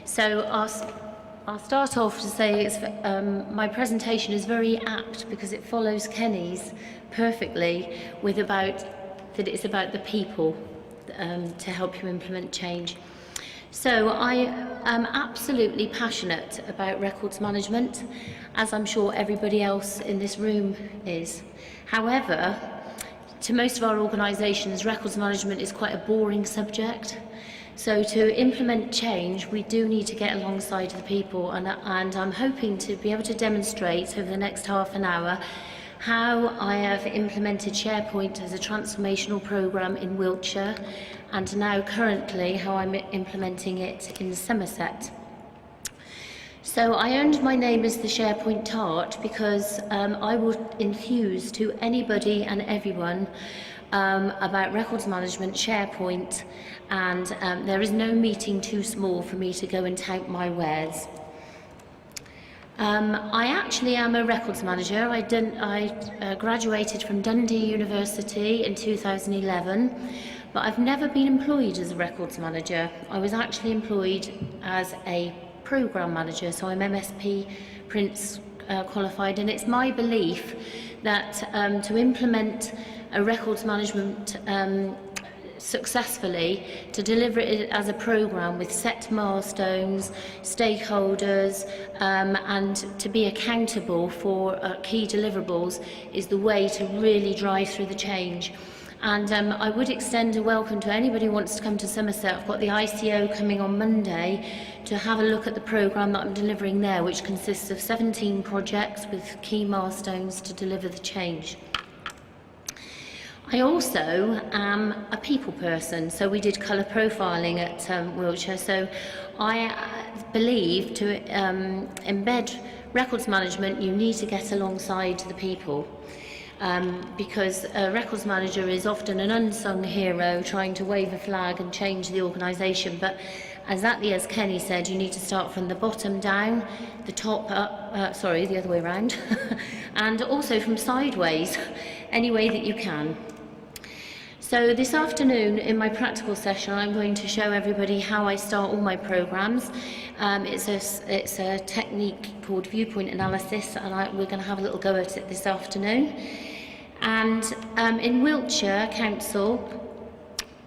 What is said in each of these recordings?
So I'll start off to say my presentation is very apt because it follows Kenny's perfectly with that it's about the people to help you implement change. So I am absolutely passionate about records management, as I'm sure everybody else in this room is. However, to most of our organisations, records management is quite a boring subject. So to implement change, we do need to get alongside the people, and I'm hoping to be able to demonstrate over the next half an hour how I have implemented Sharepoint as a transformational programme in Wiltshire, and now currently how I'm implementing it in Somerset. So I earned my name as the Sharepoint Tart because I will enthuse to anybody and everyone about records management, Sharepoint, and there is no meeting too small for me to go and tout my wares. I actually am a records manager. I graduated from Dundee University in 2011, but I've never been employed as a records manager. I was actually employed as a programme manager, so I'm MSP Prince qualified, and it's my belief that to implement a records management successfully, to deliver it as a programme with set milestones, stakeholders, and to be accountable for key deliverables is the way to really drive through the change. And I would extend a welcome to anybody who wants to come to Somerset. I've got the ICO coming on Monday to have a look at the programme that I'm delivering there, which consists of 17 projects with key milestones to deliver the change. I also am a people person, so we did colour profiling at Wiltshire, so I believe to embed records management you need to get alongside the people. Because a records manager is often an unsung hero trying to wave a flag and change the organisation, but exactly as Kenny said, you need to start from the bottom down, the top up, the other way around, and also from sideways, any way that you can. So this afternoon in my practical session I'm going to show everybody how I start all my programmes. It's a technique called viewpoint analysis, and we're going to have a little go at it this afternoon. And in Wiltshire Council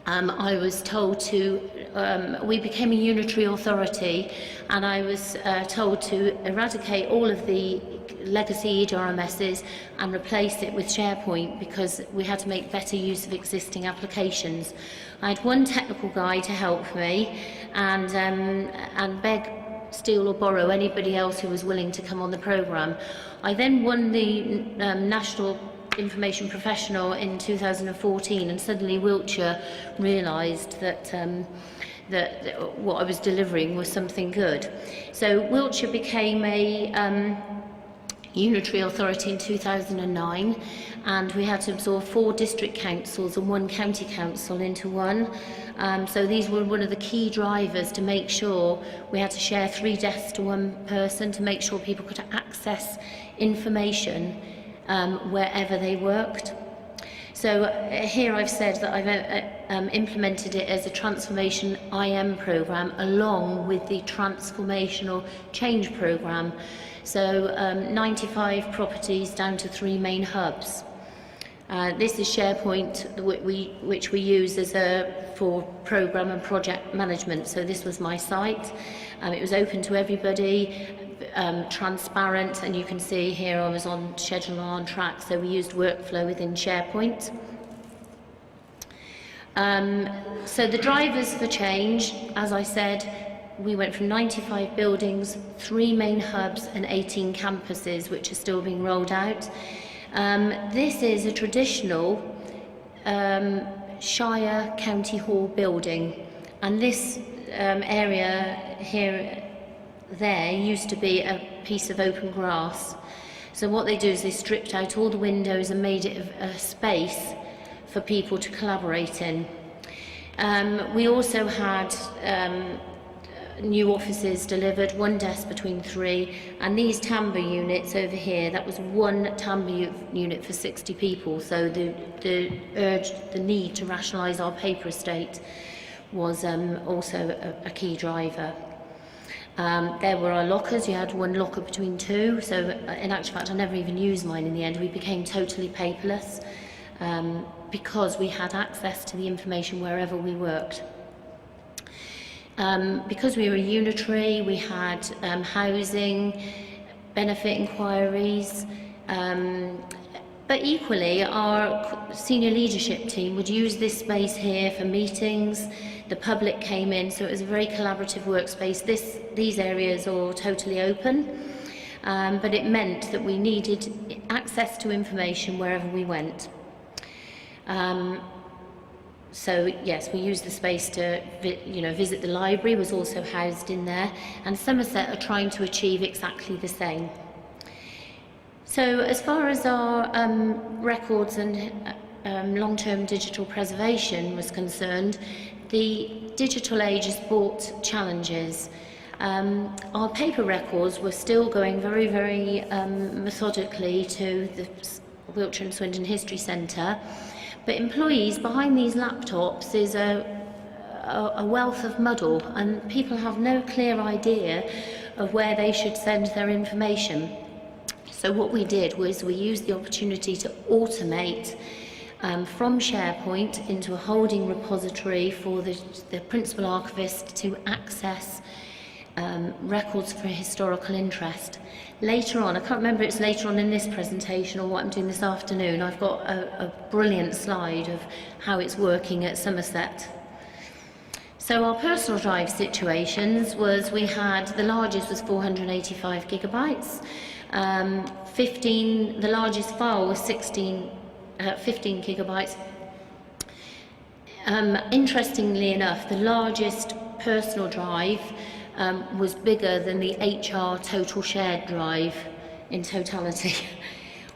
I was told to, we became a unitary authority, and I was told to eradicate all of the legacy IRMSs and replace it with Sharepoint because we had to make better use of existing applications. I had one technical guy to help me and beg, steal or borrow anybody else who was willing to come on the programme. I then won the National Information Professional in 2014, and suddenly Wiltshire realised that what I was delivering was something good. So Wiltshire became a unitary authority in 2009, and we had to absorb 4 district councils and 1 county council into one. So these were one of the key drivers to make sure we had to share 3 desks to 1 person to make sure people could access information wherever they worked. So here I've said that I've implemented it as a transformation IM programme along with the transformational change programme. So 95 properties down to 3 main hubs. This is Sharepoint, which we use for programme and project management. So this was my site. It was open to everybody, transparent, and you can see here I was on schedule and on track. So we used workflow within Sharepoint. So the drivers for change, as I said, we went from 95 buildings, 3 main hubs and 18 campuses, which are still being rolled out. This is a traditional Shire County Hall building, and this area there used to be a piece of open grass. So what they do is they stripped out all the windows and made it a space for people to collaborate in. We also had new offices delivered, 1 desk between 3, and these timber units over here, that was 1 timber unit for 60 people. So the need to rationalise our paper estate was also a key driver. There were our lockers. You had one locker between two, so in actual fact I never even used mine in the end. We became totally paperless because we had access to the information wherever we worked. Because we were unitary, we had housing, benefit inquiries, but equally our senior leadership team would use this space here for meetings. The public came in, so it was a very collaborative workspace. These areas are all totally open, but it meant that we needed access to information wherever we went. So yes, we used the space to visit the library, was also housed in there, and Somerset are trying to achieve exactly the same. So as far as our records and long-term digital preservation was concerned, the digital age has brought challenges. Our paper records were still going very, very methodically to the Wiltshire and Swindon History Centre, but employees behind these laptops is a wealth of muddle, and people have no clear idea of where they should send their information. So what we did was we used the opportunity to automate from Sharepoint into a holding repository for the principal archivist to access records for historical interest. Later on, I can't remember if it's later on in this presentation or what I'm doing this afternoon, I've got a brilliant slide of how it's working at Somerset. So our personal drive situations was, we had, the largest was 485 gigabytes, the largest file was 15 gigabytes. Interestingly enough, the largest personal drive was bigger than the HR total shared drive in totality.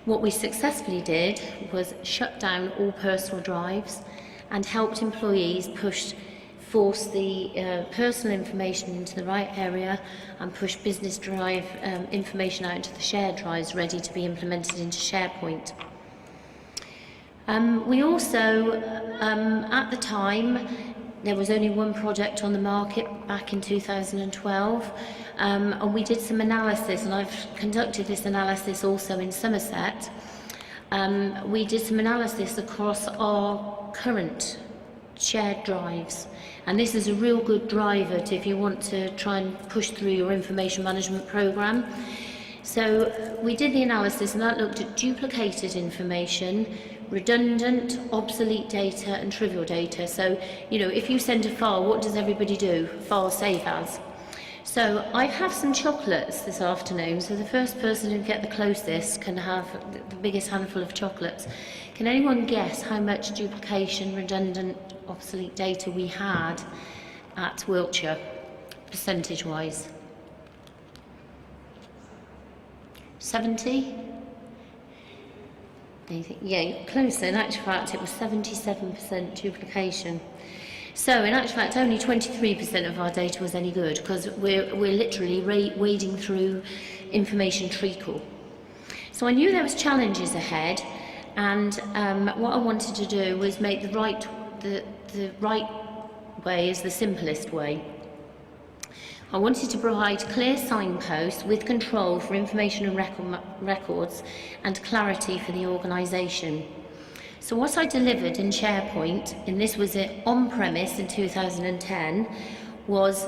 What we successfully did was shut down all personal drives and helped employees force the personal information into the right area and push business drive information out into the shared drives ready to be implemented into SharePoint. We also, at the time, there was only one project on the market back in 2012, and we did some analysis, and I've conducted this analysis also in Somerset. We did some analysis across our current shared drives, and this is a real good driver if you want to try and push through your information management program. So we did the analysis, and that looked at duplicated information, redundant, obsolete data and trivial data. So, if you send a file, what does everybody do? File save as. So I have some chocolates this afternoon, so the first person who get the closest can have the biggest handful of chocolates. Can anyone guess how much duplication, redundant, obsolete data we had at Wiltshire, percentage-wise? 70? Yeah, closer. In actual fact, it was 77% duplication. So, in actual fact, only 23% of our data was any good, because we're literally wading through information treacle. So I knew there was challenges ahead, and what I wanted to do was make the right way as the simplest way. I wanted to provide clear signposts with control for information and records and clarity for the organisation. So what I delivered in SharePoint, and this was on-premise in 2010, was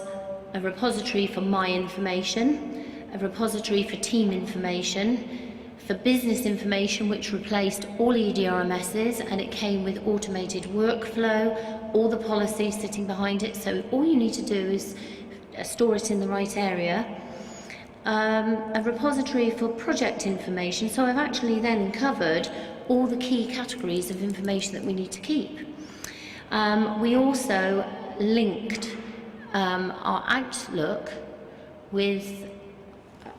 a repository for my information, a repository for team information, for business information, which replaced all IRMSs, and it came with automated workflow, all the policies sitting behind it. So all you need to do is store it in the right area. A repository for project information, so I've actually then covered all the key categories of information that we need to keep. We also linked our Outlook with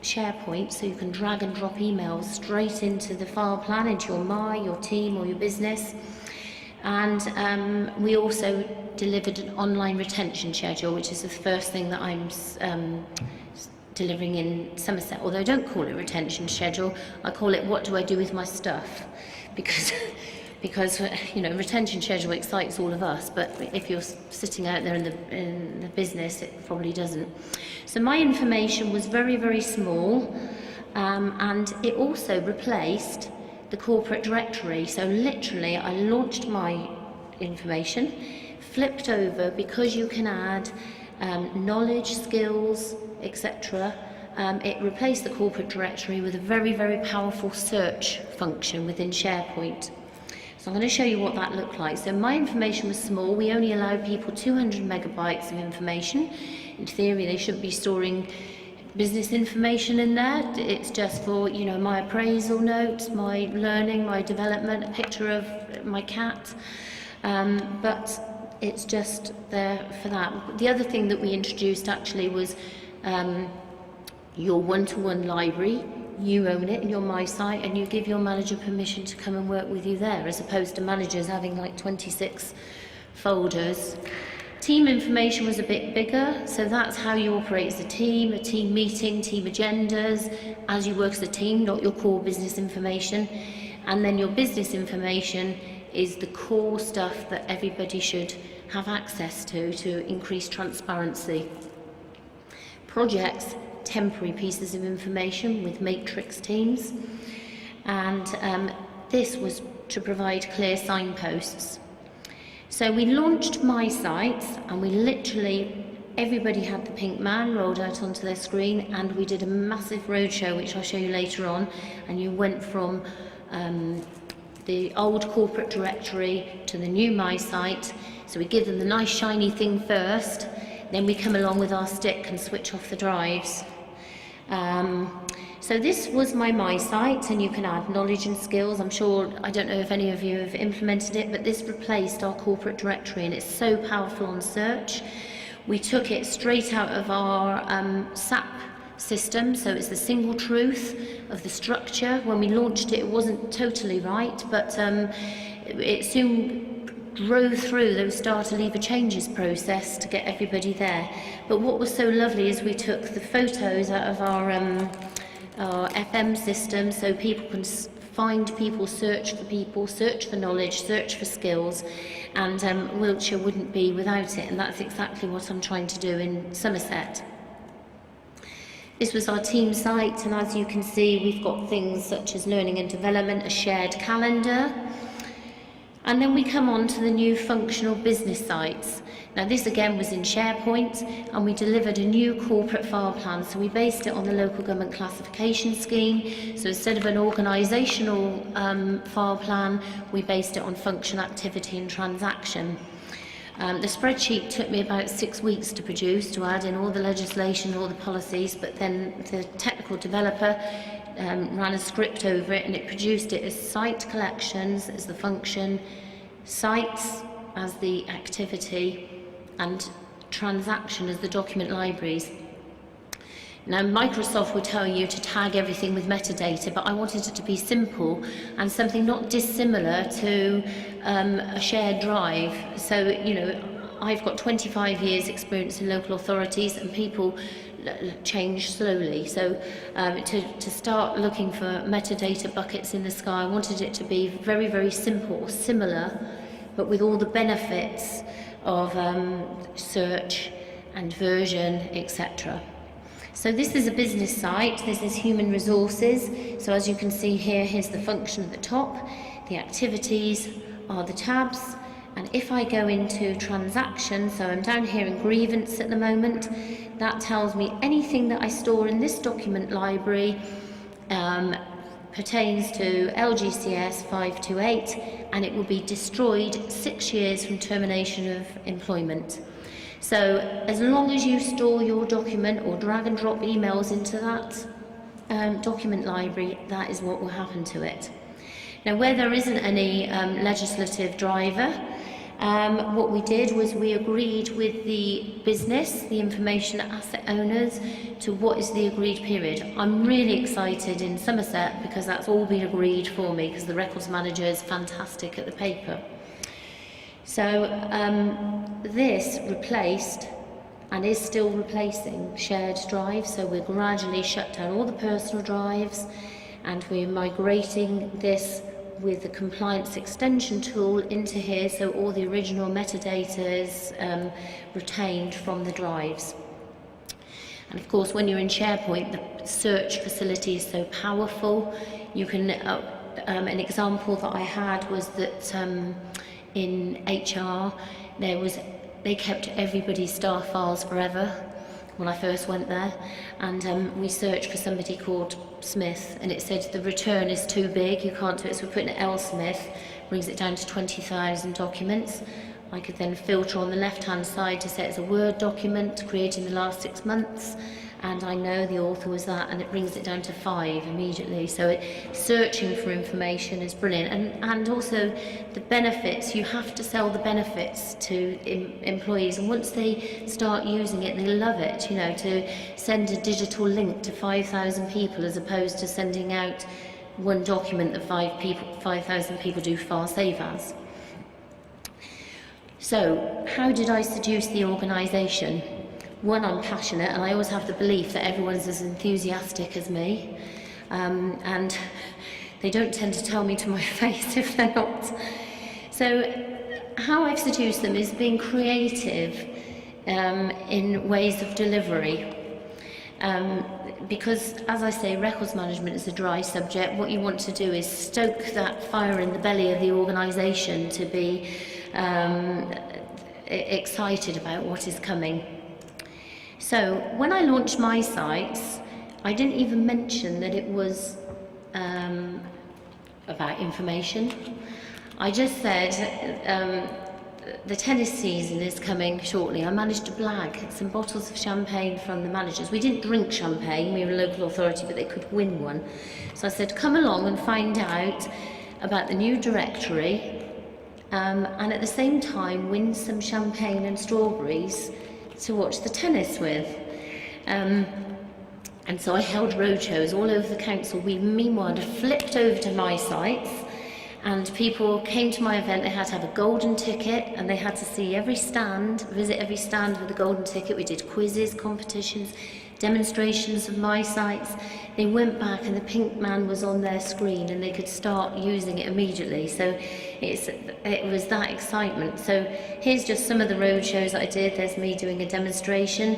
SharePoint, so you can drag and drop emails straight into the file plan, into your team or your business. And we also delivered an online retention schedule, which is the first thing that I'm delivering in Somerset. Although I don't call it retention schedule, I call it what do I do with my stuff, because because retention schedule excites all of us, but if you're sitting out there in the business, it probably doesn't. So my information was very, very small, and it also replaced the corporate directory. So literally I launched my information, flipped over, because you can add knowledge, skills, etc. It replaced the corporate directory with a very, very powerful search function within SharePoint. So I'm going to show you what that looked like. So my information was small. We only allowed people 200 megabytes of information. In theory, they shouldn't be storing business information in there. It's just for, my appraisal notes, my learning, my development, a picture of my cat. But it's just there for that. The other thing that we introduced actually was your one-to-one library. You own it in your My Site, and you give your manager permission to come and work with you there, as opposed to managers having like 26 folders. Team information was a bit bigger, so that's how you operate as a team meeting, team agendas, as you work as a team, not your core business information. And then your business information is the core stuff that everybody should have access to increase transparency. Projects, temporary pieces of information with matrix teams, and this was to provide clear signposts. So we launched My Site, and we literally, everybody had the pink man rolled out onto their screen, and we did a massive roadshow, which I'll show you later on, and you went from the old corporate directory to the new My Site. So we give them the nice shiny thing first, then we come along with our stick and switch off the drives. So this was my Site, and you can add knowledge and skills. I don't know if any of you have implemented it, but this replaced our corporate directory, and it's so powerful on search. We took it straight out of our SAP system, so it's the single truth of the structure. When we launched it, it wasn't totally right, but it soon drove through those starter lever changes process to get everybody there. But what was so lovely is we took the photos out of our FM system, so people can find people, search for knowledge, search for skills, and Wiltshire wouldn't be without it, and that's exactly what I'm trying to do in Somerset. This was our team site, and as you can see, we've got things such as learning and development, a shared calendar. And then we come on to the new functional business sites. Now this again was in SharePoint, and we delivered a new corporate file plan. So we based it on the local government classification scheme. So instead of an organisational file plan, we based it on function, activity and transaction. The spreadsheet took me about 6 weeks to produce, to add in all the legislation, all the policies, but then the technical developer ran a script over it, and it produced it as site collections as the function, sites as the activity, and transaction as the document libraries. Now Microsoft would tell you to tag everything with metadata, but I wanted it to be simple and something not dissimilar to a shared drive. So, I've got 25 years experience in local authorities, and people change slowly. So to start looking for metadata buckets in the sky, I wanted it to be very, very simple, similar, but with all the benefits of search and version, etc. So this is a business site, this is human resources. So as you can see here, here's the function at the top, the activities are the tabs, and if I go into transactions, so I'm down here in grievance at the moment, that tells me anything that I store in this document library pertains to LGCS 528, and it will be destroyed 6 years from termination of employment. So as long as you store your document or drag and drop emails into that document library, that is what will happen to it. Now where there isn't any legislative driver, what we did was we agreed with the business, the information asset owners, to what is the agreed period. I'm really excited in Somerset because that's all been agreed for me, because the records manager is fantastic at the paper. So this replaced and is still replacing shared drives, so we're gradually shut down all the personal drives and we're migrating this with the compliance extension tool into here, so all the original metadata is retained from the drives. And of course, when you're in Sharepoint, the search facility is so powerful. You can, an example that I had was that in HR, they kept everybody's staff files forever when I first went there, and we searched for somebody called Smith, and it said the return is too big, you can't do it, so we put in L Smith, brings it down to 20,000 documents. I could then filter on the left-hand side to say it's a Word document created in the last 6 months, and I know the author was that, and it brings it down to 5 immediately. So searching for information is brilliant, and also the benefits. You have to sell the benefits to employees, and once they start using it, they love it. You know, to send a digital link to 5,000 people as opposed to sending out one document that 5,000 people do file save as. So, how did I seduce the organisation? One, I'm passionate, and I always have the belief that everyone's as enthusiastic as me, and they don't tend to tell me to my face if they're not. So, how I've seduced them is being creative in ways of delivery. Because, as I say, records management is a dry subject. What you want to do is stoke that fire in the belly of the organisation to be excited about what is coming. So when I launched my sites, I didn't even mention that it was about information. I just said the tennis season is coming shortly. I managed to blag some bottles of champagne from the managers. We didn't drink champagne, we were a local authority, but they could win one. So I said, come along and find out about the new directory, and at the same time win some champagne and strawberries to watch the tennis with. And so I held roadshows all over the council. We meanwhile had flipped over to my sites, and people came to my event. They had to have a golden ticket, and they had to see every stand, visit every stand with a golden ticket. We did quizzes, competitions, demonstrations of my sites. They went back and the pink man was on their screen and they could start using it immediately. So it was that excitement. So here's just some of the road shows that I did. There's me doing a demonstration.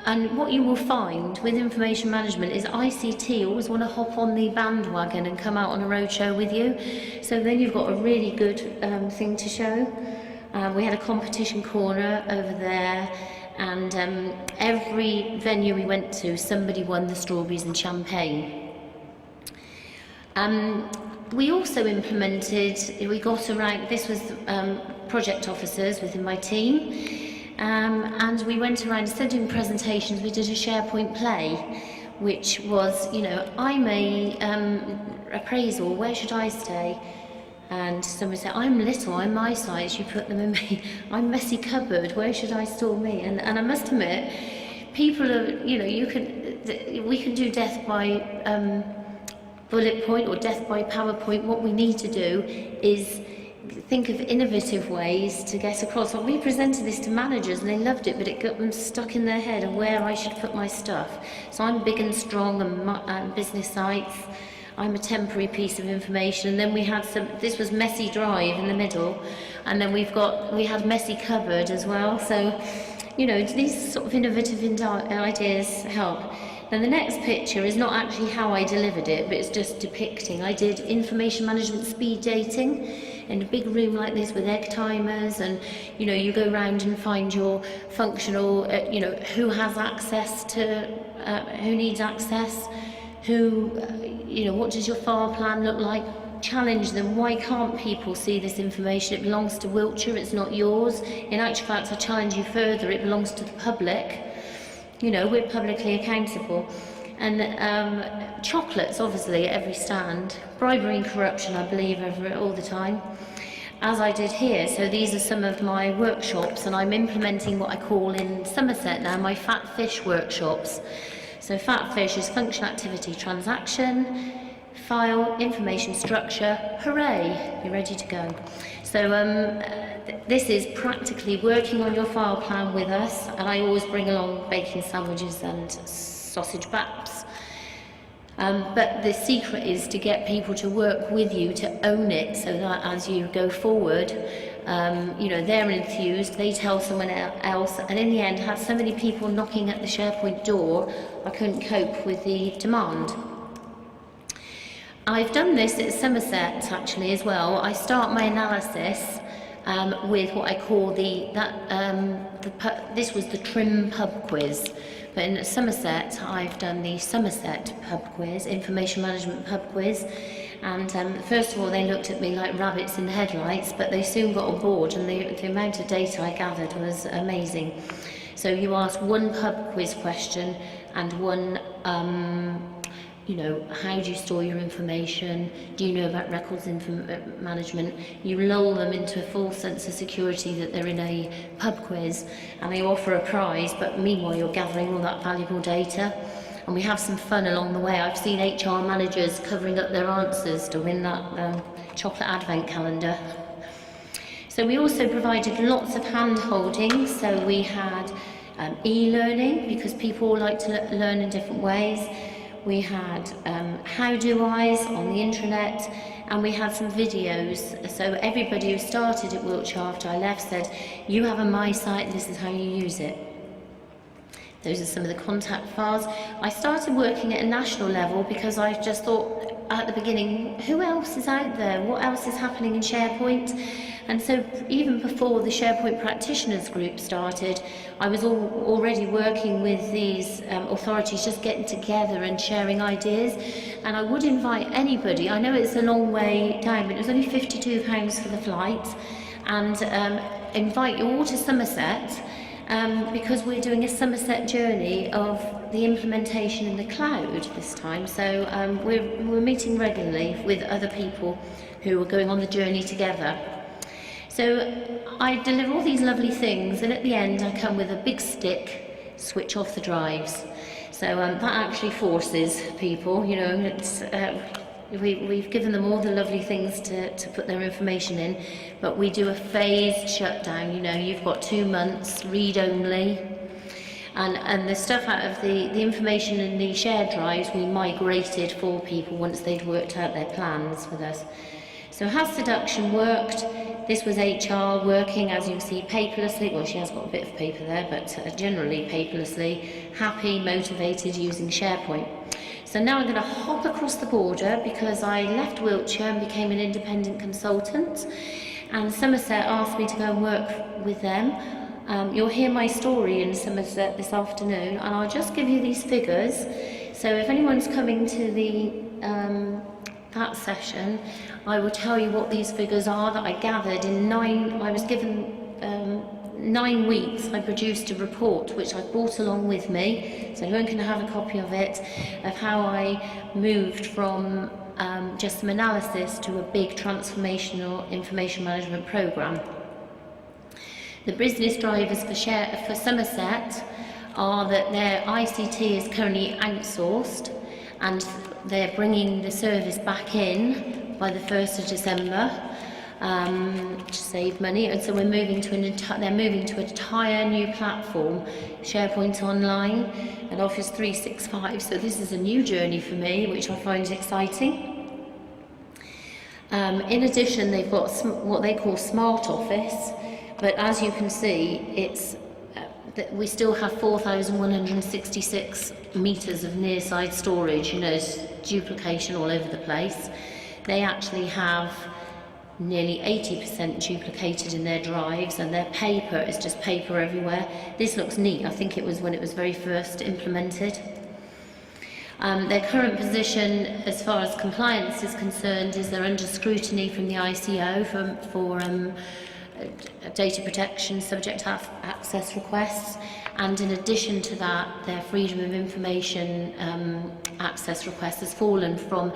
And what you will find with information management is ICT always want to hop on the bandwagon and come out on a roadshow with you. So then you've got a really good thing to show. We had a competition corner over there, and every venue we went to, somebody won the strawberries and champagne. We also implemented, we got around, this was project officers within my team, and we went around, instead of doing presentations, we did a Sharepoint play, which was, you know, I'm a appraisal, where should I stay? And somebody said, I'm little, I'm my size, you put them in me. I'm messy cupboard, where should I store me? And I must admit, people are, you know, we can do death by bullet point or death by PowerPoint. What we need to do is think of innovative ways to get across. Well, we presented this to managers and they loved it, but it got them stuck in their head of where I should put my stuff. So I'm big and strong and business sites. I'm a temporary piece of information, and then we had this was messy drive in the middle, and then we had messy cupboard as well. So, you know, these sort of innovative ideas help. Now the next picture is not actually how I delivered it, but it's just depicting. I did information management speed dating in a big room like this with egg timers, and you know, you go around and find your functional, you know, who has access to, who needs access, who, you know, what does your file plan look like? Challenge them. Why can't people see this information? It belongs to Wiltshire, it's not yours. In actual fact, I challenge you further, it belongs to the public. You know, we're publicly accountable. And chocolates, obviously, at every stand. Bribery and corruption, I believe, all the time, as I did here. So these are some of my workshops, and I'm implementing what I call in Somerset now my fat fish workshops. So fat fish is function, activity, transaction, file, information, structure. Hooray, you're ready to go. So this is practically working on your file plan with us, and I always bring along bacon sandwiches and sausage baps. But the secret is to get people to work with you to own it, so that as you go forward, you know, they're enthused, they tell someone else, and in the end, I had so many people knocking at the Sharepoint door, I couldn't cope with the demand. I've done this at Somerset actually as well. I start my analysis with what I call this was the Trim pub quiz. But in Somerset, I've done the Somerset pub quiz, information management pub quiz. And first of all, they looked at me like rabbits in the headlights, but they soon got on board, and the amount of data I gathered was amazing. So you ask one pub quiz question and one, you know, how do you store your information? Do you know about records management? You lull them into a full sense of security that they're in a pub quiz, and they offer a prize, but meanwhile you're gathering all that valuable data. And we have some fun along the way. I've seen HR managers covering up their answers to win that chocolate advent calendar. So we also provided lots of hand-holding. So we had e-learning, because people all like to learn in different ways. We had how-do-I's on the intranet, and we had some videos. So everybody who started at Wiltshire after I left said, you have a My Site, this is how you use it. Those are some of the contact files. I started working at a national level because I just thought at the beginning, who else is out there? What else is happening in Sharepoint? And so even before the Sharepoint Practitioners Group started, I was already working with these authorities, just getting together and sharing ideas. And I would invite anybody, I know it's a long way down, but it was only £52 for the flight, and invite you all to Somerset, because we're doing a Somerset journey of the implementation in the cloud this time. So we're meeting regularly with other people who are going on the journey together. So I deliver all these lovely things, and at the end I come with a big stick, switch off the drives. So that actually forces people, you know, it's, we've given them all the lovely things to put their information in, but we do a phased shutdown. You know, you've got 2 months, read only, and the stuff out of the information in the shared drives we migrated for people once they'd worked out their plans with us. So has seduction worked? This was HR working, as you can see, paperlessly. Well, she has got a bit of paper there, but generally paperlessly, happy, motivated, using SharePoint. So now I'm going to hop across the border, because I left Wiltshire and became an independent consultant, and Somerset asked me to go and work with them. You'll hear my story in Somerset this afternoon, and I'll just give you these figures. So if anyone's coming to the that session, I will tell you what these figures are that I gathered in I was given 9 weeks. I produced a report which I brought along with me, so everyone can have a copy of it, of how I moved from just some analysis to a big transformational information management programme. The business drivers for Somerset are that their ICT is currently outsourced, and they're bringing the service back in by the 1st of December to save money, and so we're moving to they're moving to an entire new platform, SharePoint Online and Office 365. So this is a new journey for me, which I find exciting. In addition, they've got what they call Smart Office, but as you can see, it's we still have 4,166 metres of near-side storage. You know, there's duplication all over the place. They actually have nearly 80% duplicated in their drives, and their paper is just paper everywhere. This looks neat. I think it was when it was very first implemented. Their current position as far as compliance is concerned is they're under scrutiny from the ICO for data protection subject access requests, and in addition to that, their freedom of information access request has fallen from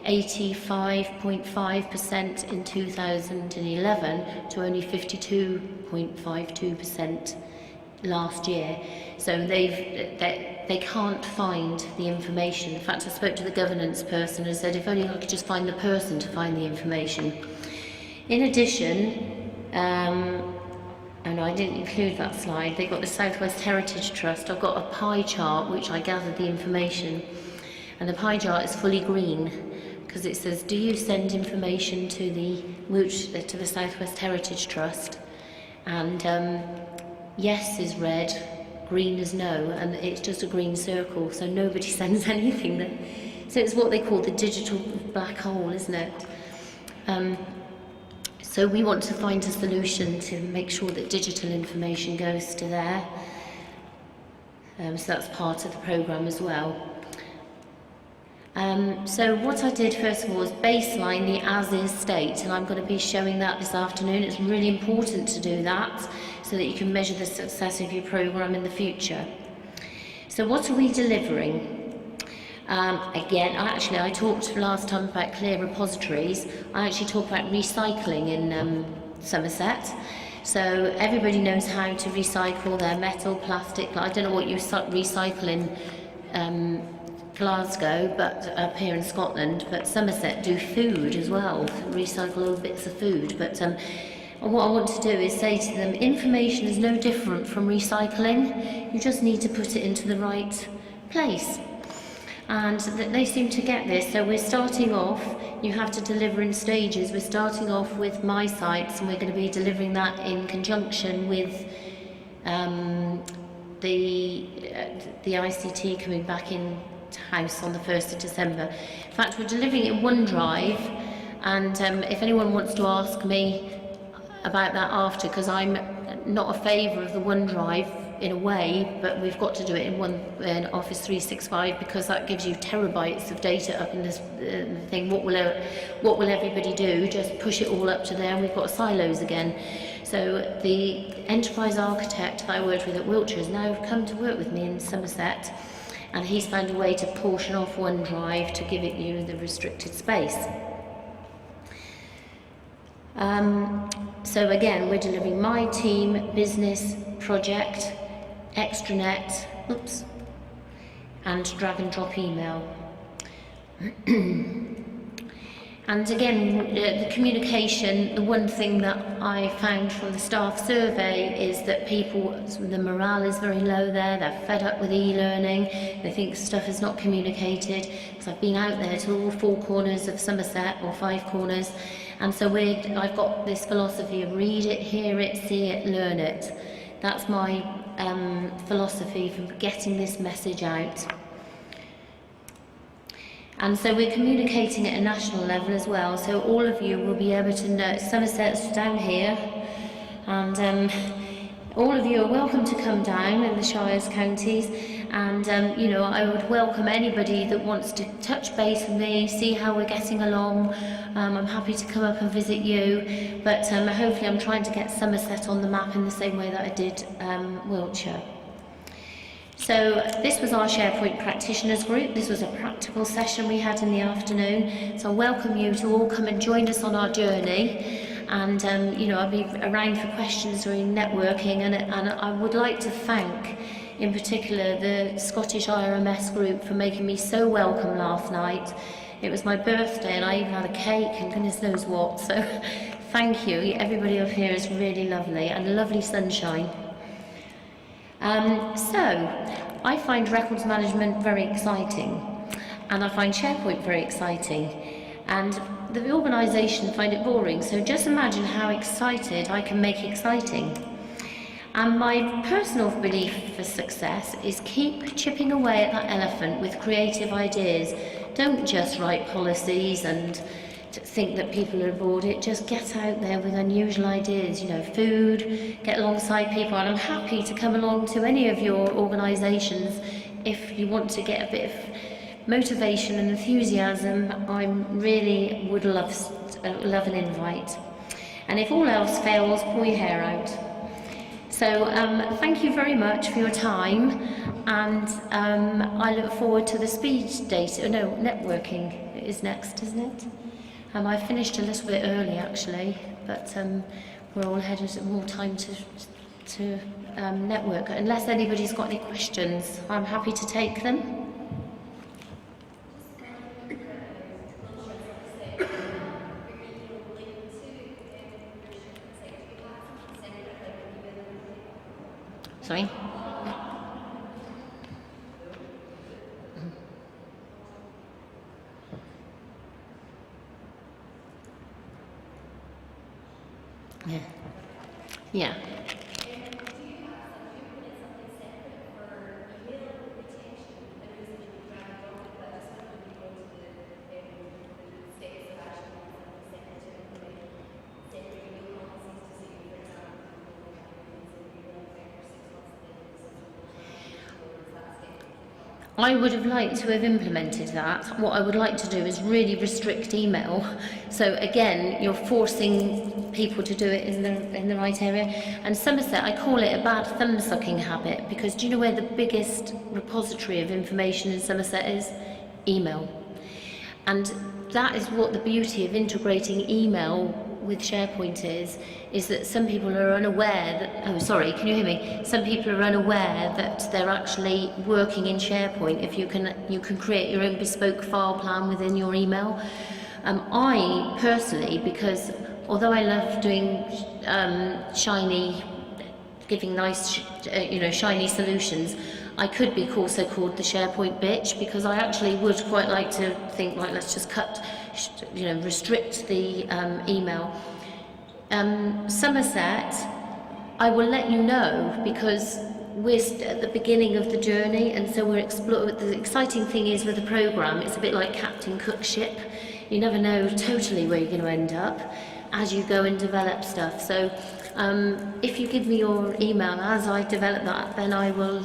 85.5% in 2011 to only 52.52% last year. So they can't find the information. In fact, I spoke to the governance person and said, if only I could just find the person to find the information. In addition, and I didn't include that slide, they've got the South West Heritage Trust. I've got a pie chart which I gathered the information. And the pie chart is fully green because it says, do you send information to the South West Heritage Trust? And yes is red, green is no, and it's just a green circle, so nobody sends anything there. So it's what they call the digital black hole, isn't it? So we want to find a solution to make sure that digital information goes to there. So that's part of the programme as well. So what I did first of all was baseline the as-is state, and I'm going to be showing that this afternoon. It's really important to do that so that you can measure the success of your programme in the future. So what are we delivering? Again, I talked last time about clear repositories. I actually talk about recycling in Somerset. So everybody knows how to recycle their metal, plastic. I don't know what you recycle in Glasgow, but up here in Scotland, but Somerset do food as well, recycle little bits of food. But what I want to do is say to them, information is no different from recycling. You just need to put it into the right place. And they seem to get this. So we're starting off, you have to deliver in stages. We're starting off with my sites, and we're going to be delivering that in conjunction with the ICT coming back in house on the 1st of December. In fact, we're delivering it in OneDrive, and if anyone wants to ask me about that after, because I'm not a favour of the OneDrive in a way, but we've got to do it in Office 365 because that gives you terabytes of data up in this thing. What will everybody do? Just push it all up to there, and we've got silos again. So the enterprise architect that I worked with at Wiltshire has now come to work with me in Somerset, and he's found a way to portion off OneDrive to give it you the restricted space. So again, we're delivering my team, business, project, extranet, and drag and drop email. And again, the communication, the one thing that I found from the staff survey is that the morale is very low there. They're fed up with e-learning. They think stuff is not communicated. Because I've been out there to all 4 corners of Somerset, or 5 corners, and so I've got this philosophy of read it, hear it, see it, learn it. That's my philosophy for getting this message out. And so we're communicating at a national level as well, so all of you will be able to know. Somerset's down here, and all of you are welcome to come down in the Shires counties, and I would welcome anybody that wants to touch base with me, see how we're getting along. I'm happy to come up and visit you, but hopefully I'm trying to get Somerset on the map in the same way that I did Wiltshire. So this was our Sharepoint practitioners group. This was a practical session we had in the afternoon. So I welcome you to all come and join us on our journey. And I'll be around for questions during networking. And I would like to thank, in particular, the Scottish IRMS group for making me so welcome last night. It was my birthday, and I even had a cake and goodness knows what. So thank you. Everybody up here is really lovely, and lovely sunshine. So, I find records management very exciting, and I find Sharepoint very exciting, and the organisation find it boring, so just imagine how excited I can make exciting. And my personal belief for success is keep chipping away at that elephant with creative ideas. Don't just write policies and think that people are aboard it. Just get out there with unusual ideas, food, get alongside people, and I'm happy to come along to any of your organisations if you want to get a bit of motivation and enthusiasm. I really would love an invite. And if all else fails, pull your hair out. So thank you very much for your time, and I look forward to the networking is next, isn't it? I finished a little bit early actually, but we're all headed more time to network. Unless anybody's got any questions, I'm happy to take them. Sorry? Yeah. Yeah. I would have liked to have implemented that. What I would like to do is really restrict email. So again, you're forcing people to do it in the right area. And Somerset, I call it a bad thumb-sucking habit, because do you know where the biggest repository of information in Somerset is? Email. And that is what the beauty of integrating email with Sharepoint is that some people are unaware that, oh sorry, can you hear me? Some people are unaware that they're actually working in Sharepoint. If you can create your own bespoke file plan within your email. I personally, because although I love doing giving nice, shiny solutions, I could be also called the Sharepoint bitch, because I actually would quite like to think, right, let's just restrict the email. Somerset, I will let you know, because we're at the beginning of the journey, and so we're exploring. The exciting thing is with the programme, it's a bit like Captain Cook's ship. You never know totally where you're going to end up as you go and develop stuff. So if you give me your email as I develop that, then I will,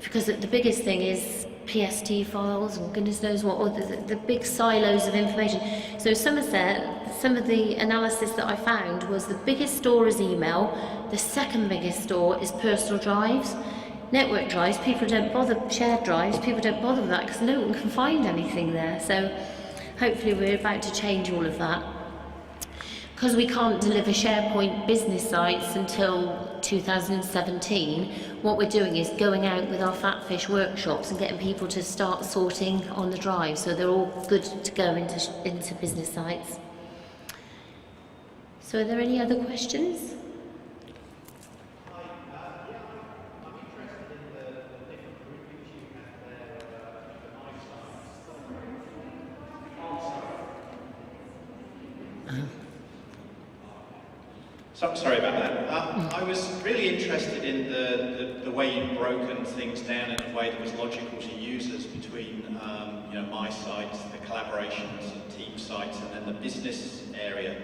because the biggest thing is PST files and goodness knows what, or the big silos of information. So Somerset, some of the analysis that I found was the biggest store is email, the second biggest store is personal drives. Network drives, people don't bother, shared drives, people don't bother with that because no one can find anything there. So hopefully we're about to change all of that. Because we can't deliver SharePoint business sites until 2017, what we're doing is going out with our Fatfish workshops and getting people to start sorting on the drive, so they're all good to go into business sites. So are there any other questions? So, sorry about that. I was really interested in the way you've broken things down in a way that was logical to users between my sites, the collaborations and team sites, and then the business area.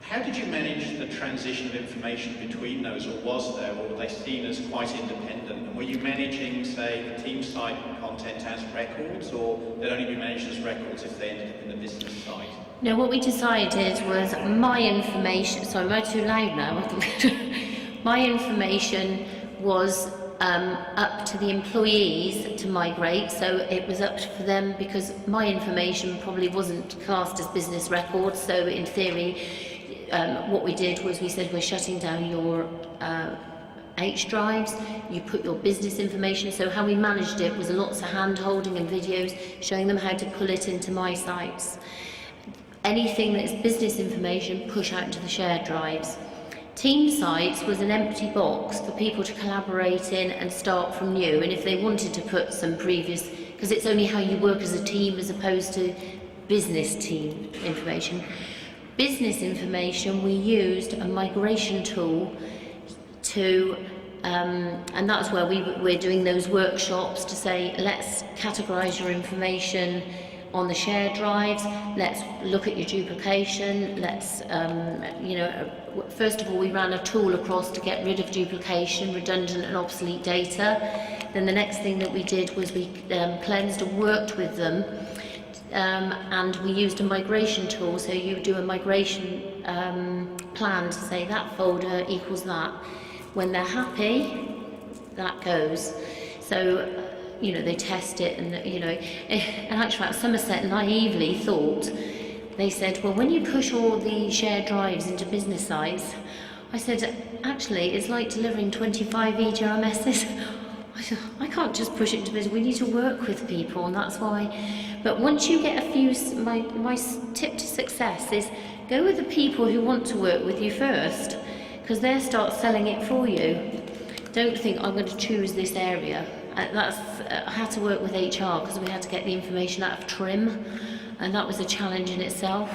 How did you manage the transition of information between those, or was there, or were they seen as quite independent? And were you managing, say, the team site content as records, or they'd only be managed as records if they ended up in the business site? No, what we decided was my information, sorry, am I too loud now? My information was up to the employees to migrate, so it was up for them, because my information probably wasn't classed as business records. So in theory, what we did was we said, we're shutting down your H drives, you put your business information. So how we managed it was lots of hand holding and videos showing them how to pull it into my sites. Anything that is business information, push out into the shared drives. Team sites was an empty box for people to collaborate in and start from new. And if they wanted to put some previous, because it's only how you work as a team as opposed to business team information. Business information, we used a migration tool to, and that's where we're doing those workshops to say, let's categorize your information on the shared drives, let's look at your duplication, let's, first of all we ran a tool across to get rid of duplication, redundant and obsolete data. Then the next thing that we did was we cleansed and worked with them, and we used a migration tool. So you do a migration plan to say that folder equals that. When they're happy, that goes. So they test it, and in actual fact, Somerset naively thought, they said, well, when you push all the shared drives into business sites, I said, actually, it's like delivering 25 IRMSs. I said, I can't just push it into business, we need to work with people, and that's why. But once you get a few, my tip to success is go with the people who want to work with you first, because they'll start selling it for you. Don't think, I'm going to choose this area. I had to work with HR because we had to get the information out of Trim, and that was a challenge in itself.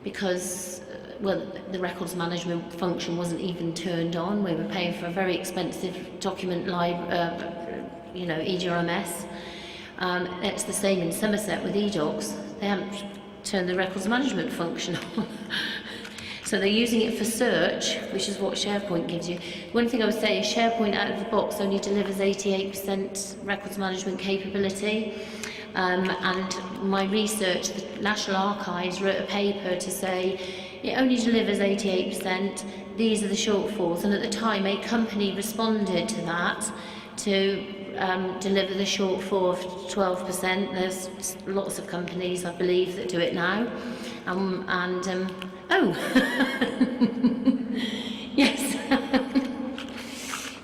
because well, the records management function wasn't even turned on. We were paying for a very expensive document IRMS. It's the same in Somerset with eDocs. They haven't turned the records management function on. So they're using it for search, which is what Sharepoint gives you. One thing I would say is Sharepoint out of the box only delivers 88% records management capability. And my research, the National Archives wrote a paper to say it only delivers 88%, these are the shortfalls. And at the time, a company responded to that to deliver the shortfall of 12%. There's lots of companies, I believe, that do it now. Yes.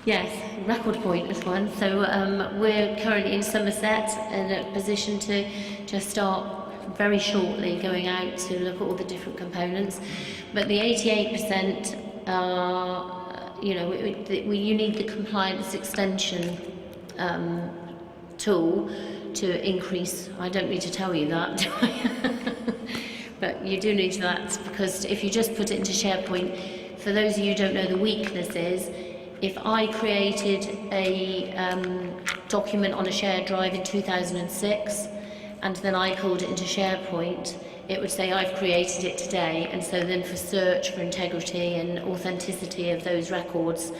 Yes, Record Point is one. So we're currently in Somerset in a position to just start very shortly going out to look at all the different components. But the 88%, you need the compliance extension tool to increase. I don't need to tell you that, do I? But you do need that, because if you just put it into SharePoint, for those of you who don't know the weakness is, if I created a document on a shared drive in 2006 and then I pulled it into SharePoint, it would say I've created it today, and so then for search for integrity and authenticity of those records,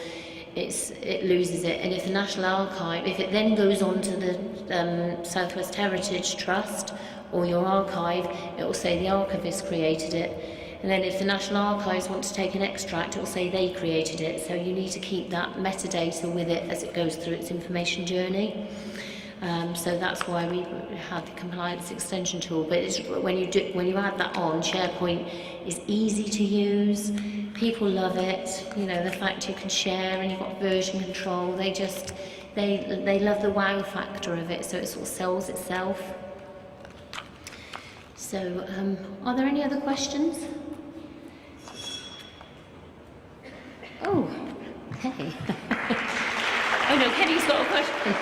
it loses it. And if the National Archive, if it then goes on to the Southwest Heritage Trust or your archive, it will say the archivist created it. And then if the National Archives want to take an extract, it will say they created it. So you need to keep that metadata with it as it goes through its information journey. So that's why we have the compliance extension tool. But when you add that on, SharePoint is easy to use. People love it. You know, the fact you can share and you've got version control. They love the wow factor of it. So it sort of sells itself. So, are there any other questions? Oh, hey. Oh no, Kenny's got a question.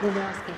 We'll ask him.